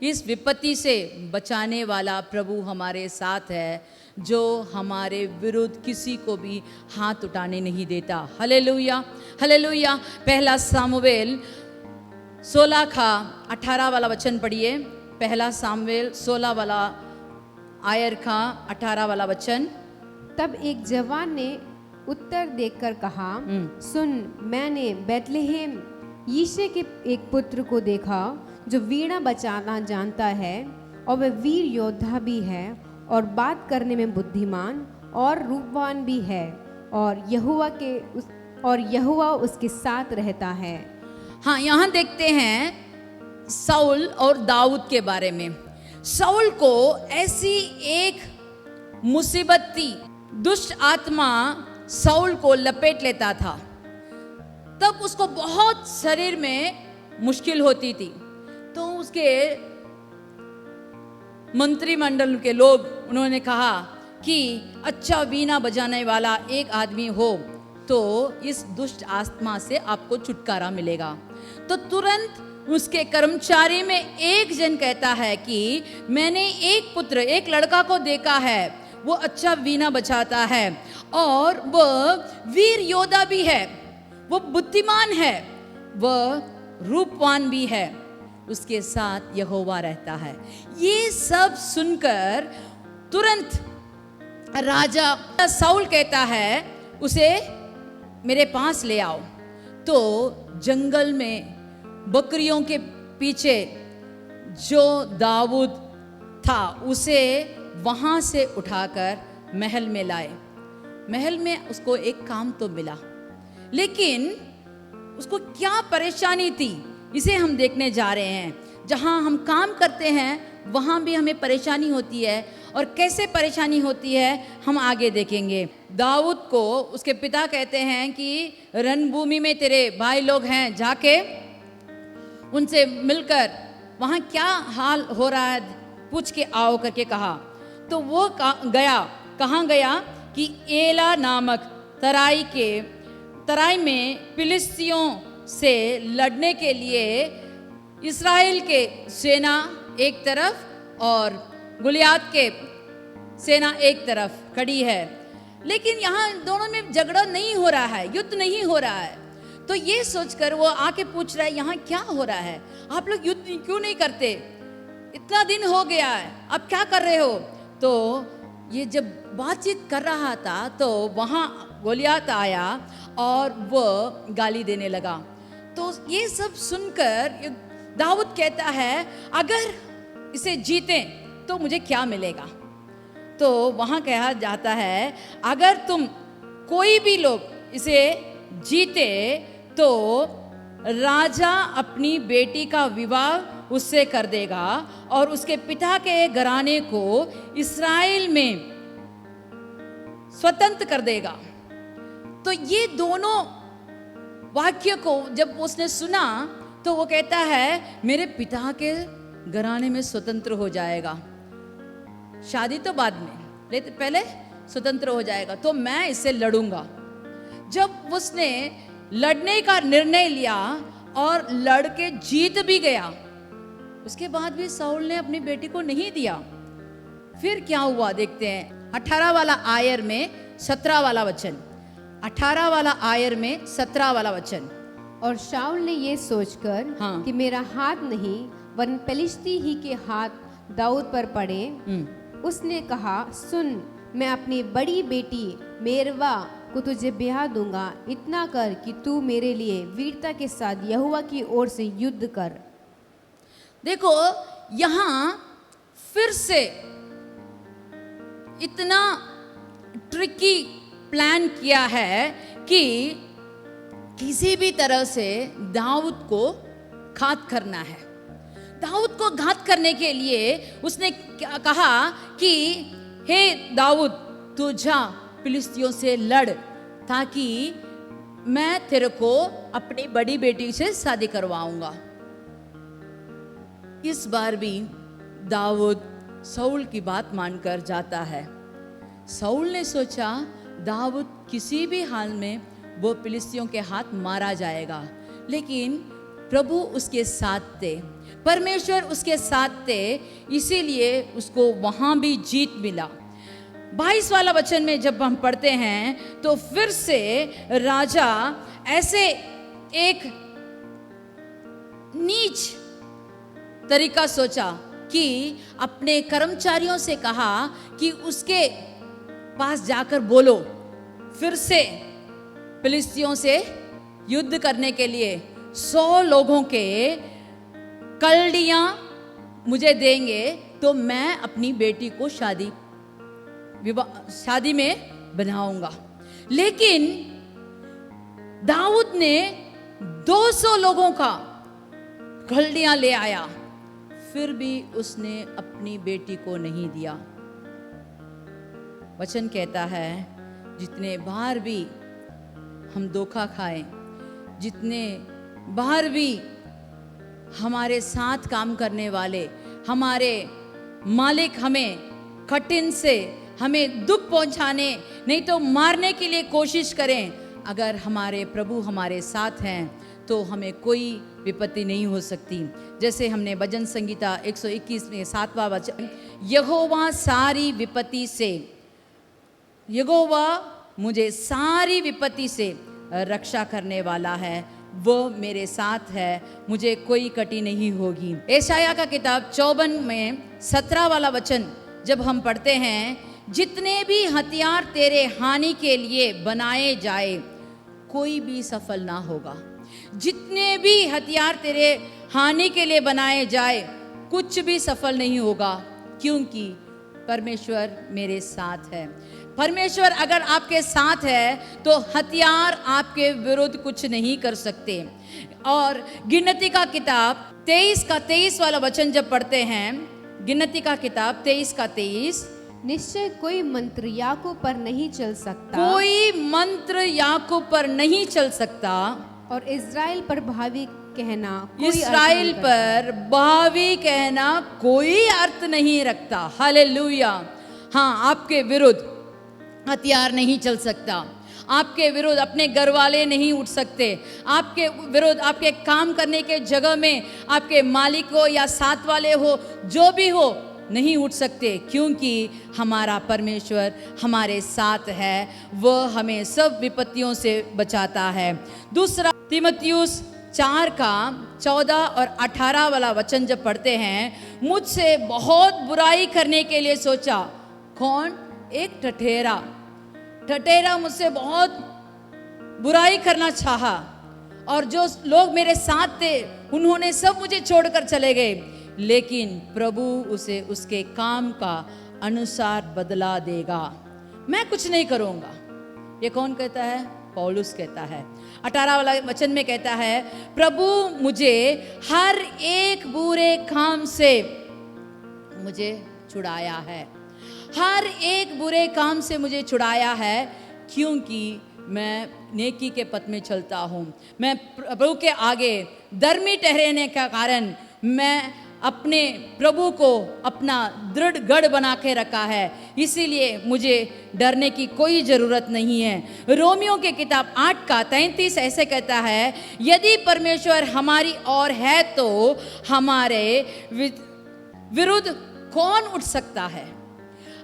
इस विपत्ति से बचाने वाला प्रभु हमारे साथ है, जो हमारे विरुद्ध किसी को भी हाथ उठाने नहीं देता। Hallelujah, hallelujah. पहला सामुएल 16 का 18 वाला वचन पढ़िए। पहला सामुएल 16 वाला आयर का 18 वाला वचन। तब एक जवान ने उत्तर देकर कहा, सुन, मैंने बैतलहम यीशे के एक पुत्र को देखा जो वीणा बजाना जानता है, और वह वीर योद्धा भी है और बात करने में बुद्धिमान और रूपवान भी है, और यहोवा के और यहोवा उसके साथ रहता है। हाँ, यहाँ देखते हैं साउल और दाऊद के बारे में। साउल को ऐसी एक मुसीबत थी, दुष्ट आत्मा साउल को लपेट लेता था, तब उसको बहुत शरीर में मुश्किल होती थी। तो उसके मंत्रिमंडल के लोग उन्होंने कहा कि अच्छा वीणा बजाने वाला एक आदमी हो तो इस दुष्ट आत्मा से आपको छुटकारा मिलेगा। तो तुरंत उसके कर्मचारी में एक जन कहता है कि मैंने एक पुत्र, एक लड़का को देखा है, वो अच्छा वीणा बजाता है और वह वीर योद्धा भी है, वो बुद्धिमान है, वह रूपवान भी है, उसके साथ यहोवा रहता है। ये सब सुनकर तुरंत राजा साउल कहता है उसे मेरे पास ले आओ। तो जंगल में बकरियों के पीछे जो दाऊद था उसे वहां से उठाकर महल में लाए। महल में उसको एक काम तो मिला, लेकिन उसको क्या परेशानी थी इसे हम देखने जा रहे हैं। जहां हम काम करते हैं वहां भी हमें परेशानी होती है, और कैसे परेशानी होती है हम आगे देखेंगे। दाऊद को उसके पिता कहते हैं कि रणभूमि में तेरे भाई लोग हैं, जाके उनसे मिलकर वहाँ क्या हाल हो रहा है पूछ के आओ करके कहा। तो वो गया, कहाँ गया कि एला नामक तराई में फिलिस्तियों से लड़ने के लिए इस्राएल के सेना एक तरफ और गुलियात के सेना एक तरफ खड़ी है, लेकिन यहाँ दोनों में झगड़ा नहीं हो रहा है, युद्ध नहीं हो रहा है। तो ये सोचकर वो आके पूछ रहा है यहाँ क्या हो रहा है, आप लोग युद्ध क्यों नहीं करते, इतना दिन हो गया है, आप क्या कर रहे हो। तो ये जब बातचीत कर रहा था तो वहाँ गोलियात आया और वो गाली देने लगा। तो ये सब सुनकर दाऊद कहता है अगर इसे जीतें तो मुझे क्या मिलेगा। तो वहाँ कहा जाता है अगर तुम कोई भी लोग इसे जीते तो राजा अपनी बेटी का विवाह उससे कर देगा और उसके पिता के घराने को इस्राएल में स्वतंत्र कर देगा। तो ये दोनों वाक्य को जब उसने सुना तो वो कहता है मेरे पिता के घराने में स्वतंत्र हो जाएगा, शादी तो बाद में, लेकिन पहले स्वतंत्र हो जाएगा, तो मैं इससे लड़ूंगा। जब उसने लड़ने का निर्णय लिया और लड़ के जीत भी गया, उसके बाद भी साउल ने अपनी बेटी को नहीं दिया। फिर क्या हुआ देखते हैं 18 वाला आयर में 17 वाला वचन, 18 वाला आयर में 17 वाला वचन। और शाऊल ने ये सोचकर हाँ। कि मेरा हाथ नहीं वरन पलिश्ती ही के हाथ दाऊद पर पड़े, उसने कहा सुन, मैं अपनी बड़ी बेटी मेरवा को तुझे ब्याह दूंगा, इतना कर कि तू मेरे लिए वीरता के साथ यहोवा की ओर से युद्ध कर। देखो यहाँ फिर से इतना ट्रिकी प्लान किया है कि किसी भी तरह से दाऊद को घात करना है। दाऊद को घात करने के लिए उसने कहा कि हे दाऊद तू जा फिलिस्तियों से लड़, ताकि मैं तेरे को अपनी बड़ी बेटी से शादी करवाऊंगा। इस बार भी दाऊद साउल की बात मानकर जाता है। साउल ने सोचा दाऊद किसी भी हाल में वो फिलिस्तियों के हाथ मारा जाएगा, लेकिन प्रभु उसके साथ थे, परमेश्वर उसके साथ थे, इसीलिए उसको वहां भी जीत मिला। 22 वाला वचन में जब हम पढ़ते हैं तो फिर से राजा ऐसे एक नीच तरीका सोचा कि अपने कर्मचारियों से कहा कि उसके पास जाकर बोलो फिर से फिलिस्तियों से युद्ध करने के लिए 100 लोगों के कलड़ियां मुझे देंगे तो मैं अपनी बेटी को शादी में बनाऊंगा। लेकिन दाऊद ने 200 लोगों का कल्डियां ले आया, फिर भी उसने अपनी बेटी को नहीं दिया। वचन कहता है जितने बार भी हम धोखा खाएं, जितने बार भी हमारे साथ काम करने वाले, हमारे मालिक हमें कठिन से हमें दुख पहुंचाने नहीं तो मारने के लिए कोशिश करें, अगर हमारे प्रभु हमारे साथ हैं तो हमें कोई विपत्ति नहीं हो सकती। जैसे हमने भजन संगीता 121 में 7वां वचन, यहोवा सारी विपत्ति से, यहोवा मुझे सारी विपत्ति से रक्षा करने वाला है, वो मेरे साथ है, मुझे कोई कटी नहीं होगी। एशाया का किताब 54 में 17 वाला वचन जब हम पढ़ते हैं, जितने भी हथियार तेरे हानि के लिए बनाए जाए कोई भी सफल ना होगा। जितने भी हथियार तेरे हानि के लिए बनाए जाए कुछ भी सफल नहीं होगा, क्योंकि परमेश्वर मेरे साथ है। परमेश्वर अगर आपके साथ है तो हथियार आपके विरुद्ध कुछ नहीं कर सकते। और गिनती का किताब 23 का 23 वाला वचन जब पढ़ते हैं, गिनती का किताब 23 का 23, निश्चय कोई मंत्र याकूब पर नहीं चल सकता, कोई मंत्र याकूब पर नहीं चल सकता, और इज़राइल पर भावी कहना कोई अर्थ इस्राएल नहीं करता। पर भावी कहना कोई अर्थ नहीं रखता। हालेलुया। हाँ, आपके विरुद्ध हथियार नहीं चल सकता, आपके विरुद्ध अपने घर वाले नहीं उठ सकते, आपके विरुद्ध आपके काम करने के जगह में आपके मालिक हो या साथ वाले हो, जो भी हो, नहीं उठ सकते, क्योंकि हमारा परमेश्वर हमारे साथ है, वह हमें सब विपत्तियों से बचाता है। दूसरा तीमुथियुस 4 का 14 और 18 वाला वचन जब पढ़ते हैं, मुझसे बहुत बुराई करने के लिए सोचा। कौन? एक ठठेरा मुझसे बहुत बुराई करना चाहा, और जो लोग मेरे साथ थे उन्होंने सब मुझे छोड़कर चले गए, लेकिन प्रभु उसे उसके काम का अनुसार बदला देगा। मैं कुछ नहीं करूंगा। ये कौन कहता है? पौलुस कहता है। 18 वाला वचन में कहता है, प्रभु मुझे हर एक बुरे काम से मुझे छुड़ाया है, हर एक बुरे काम से मुझे छुड़ाया है, क्योंकि मैं नेकी के पथ में चलता हूँ। मैं प्रभु के आगे धर्मी ठहरने का कारण मैं अपने प्रभु को अपना दृढ़ गढ़ बना के रखा है, इसीलिए मुझे डरने की कोई ज़रूरत नहीं है। रोमियो के किताब 8 का 33 ऐसे कहता है, यदि परमेश्वर हमारी ओर है तो हमारे विरुद्ध कौन उठ सकता है?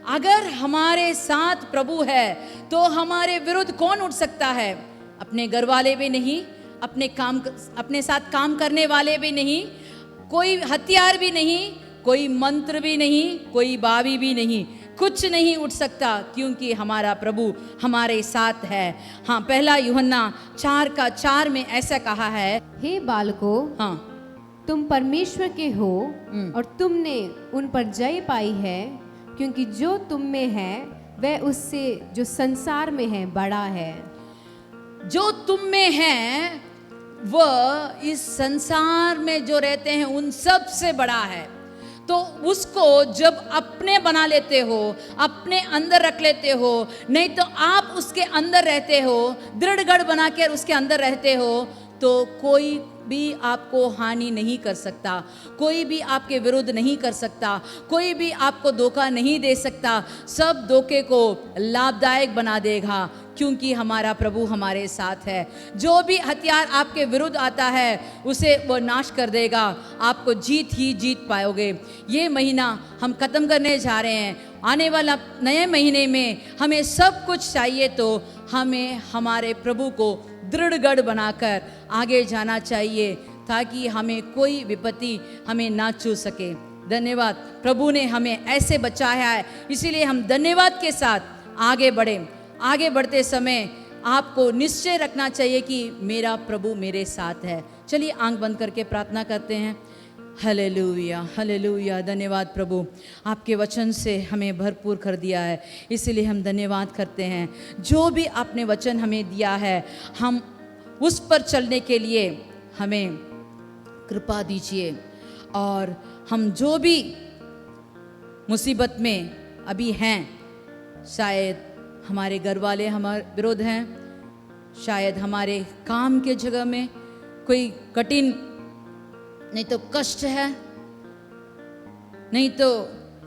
अगर हमारे साथ प्रभु है तो हमारे विरुद्ध कौन उठ सकता है? अपने घर वाले भी नहीं, अपने साथ काम करने वाले भी नहीं, कोई हथियार भी नहीं, कोई मंत्र भी नहीं, कोई बावी भी नहीं, कुछ नहीं उठ सकता, क्योंकि हमारा प्रभु हमारे साथ है। हाँ, 1 यूहन्ना 4 का 4 में ऐसा कहा है, हे बालकों, हाँ, तुम परमेश्वर के हो और तुमने उन पर जय पाई है, क्योंकि जो तुम में है वह उससे जो संसार में है बड़ा है। जो तुम में है वह इस संसार में जो रहते हैं उन सब से बड़ा है। तो उसको जब अपने बना लेते हो, अपने अंदर रख लेते हो, नहीं तो आप उसके अंदर रहते हो, दृढ़ गढ़ बना के उसके अंदर रहते हो, तो कोई भी आपको हानि नहीं कर सकता, कोई भी आपके विरुद्ध नहीं कर सकता, कोई भी आपको धोखा नहीं दे सकता, सब धोखे को लाभदायक बना देगा, क्योंकि हमारा प्रभु हमारे साथ है। जो भी हथियार आपके विरुद्ध आता है उसे वो नाश कर देगा, आपको जीत ही जीत पाओगे। ये महीना हम ख़त्म करने जा रहे हैं, आने वाला नए महीने में हमें सब कुछ चाहिए, तो हमें हमारे प्रभु को दृढ़ गढ़ बनाकर आगे जाना चाहिए, ताकि हमें कोई विपत्ति हमें ना छू सके। धन्यवाद, प्रभु ने हमें ऐसे बचाया है, इसीलिए हम धन्यवाद के साथ आगे बढ़े। आगे बढ़ते समय आपको निश्चय रखना चाहिए कि मेरा प्रभु मेरे साथ है। चलिए आंख बंद करके प्रार्थना करते हैं। Hallelujah, hallelujah. धन्यवाद प्रभु, आपके वचन से हमें भरपूर कर दिया है, इसलिए हम धन्यवाद करते हैं। जो भी आपने वचन हमें दिया है, हम उस पर चलने के लिए हमें कृपा दीजिए। और हम जो भी मुसीबत में अभी हैं, शायद हमारे घर वाले हमारे विरोध हैं, शायद हमारे काम के जगह में कोई कठिन नहीं तो कष्ट है, नहीं तो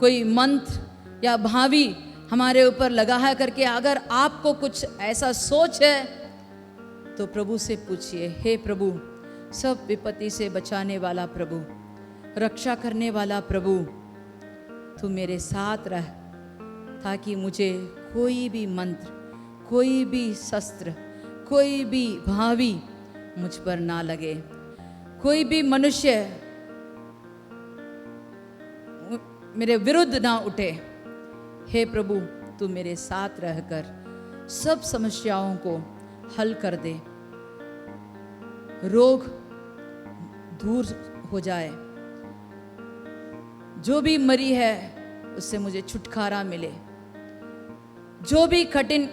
कोई मंत्र या भावी हमारे ऊपर लगा है करके अगर आपको कुछ ऐसा सोच है तो प्रभु से पूछिए, हे प्रभु, सब विपत्ति से बचाने वाला प्रभु, रक्षा करने वाला प्रभु, तू मेरे साथ रह, ताकि मुझे कोई भी मंत्र, कोई भी शस्त्र, कोई भी भावी मुझ पर ना लगे, कोई भी मनुष्य मेरे विरुद्ध ना उठे। हे प्रभु, तू मेरे साथ रहकर सब समस्याओं को हल कर दे, रोग दूर हो जाए, जो भी मरी है उससे मुझे छुटकारा मिले, जो भी कठिन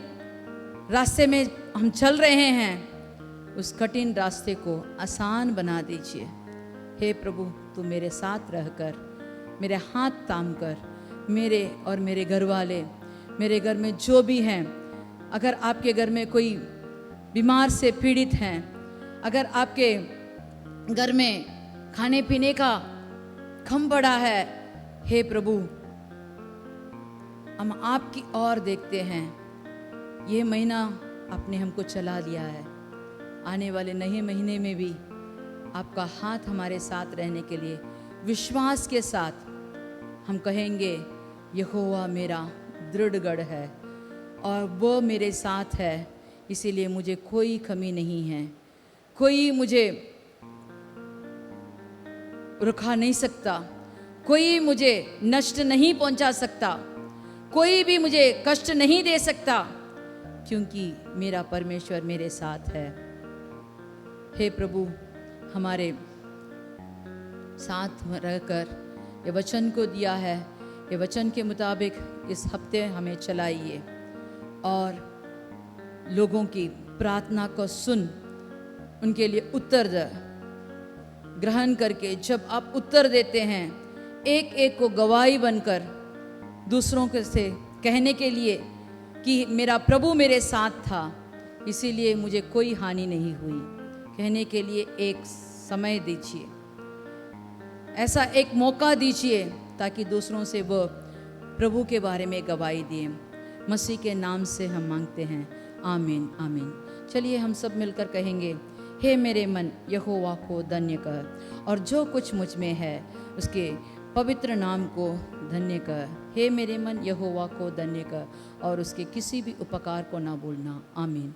रास्ते में हम चल रहे हैं उस कठिन रास्ते को आसान बना दीजिए। हे प्रभु, तू मेरे साथ रहकर, मेरे हाथ थाम कर, मेरे और मेरे घर वाले, मेरे घर में जो भी हैं, अगर आपके घर में कोई बीमार से पीड़ित हैं, अगर आपके घर में खाने पीने का कम पड़ा है, हे प्रभु, हम आपकी ओर देखते हैं। ये महीना आपने हमको चला लिया है, आने वाले नए महीने में भी आपका हाथ हमारे साथ रहने के लिए विश्वास के साथ हम कहेंगे, यहोवा मेरा दृढ़ गढ़ है और वो मेरे साथ है, इसीलिए मुझे कोई कमी नहीं है, कोई मुझे रुका नहीं सकता, कोई मुझे नष्ट नहीं पहुंचा सकता, कोई भी मुझे कष्ट नहीं दे सकता, क्योंकि मेरा परमेश्वर मेरे साथ है। हे प्रभु, हमारे साथ रहकर ये वचन को दिया है, ये वचन के मुताबिक इस हफ्ते हमें चलाइए और लोगों की प्रार्थना को सुन, उनके लिए उत्तर ग्रहण करके, जब आप उत्तर देते हैं, एक एक को गवाही बनकर दूसरों के से कहने के लिए कि मेरा प्रभु मेरे साथ था, इसीलिए मुझे कोई हानि नहीं हुई, कहने के लिए एक समय दीजिए, ऐसा एक मौका दीजिए ताकि दूसरों से वो प्रभु के बारे में गवाही दिए। मसीह के नाम से हम मांगते हैं, आमीन आमीन। चलिए हम सब मिलकर कहेंगे, हे मेरे मन यहोवा को धन्य कर और जो कुछ मुझ में है उसके पवित्र नाम को धन्य कर। हे मेरे मन यहोवा को धन्य कर और उसके किसी भी उपकार को ना भूलना। आमीन।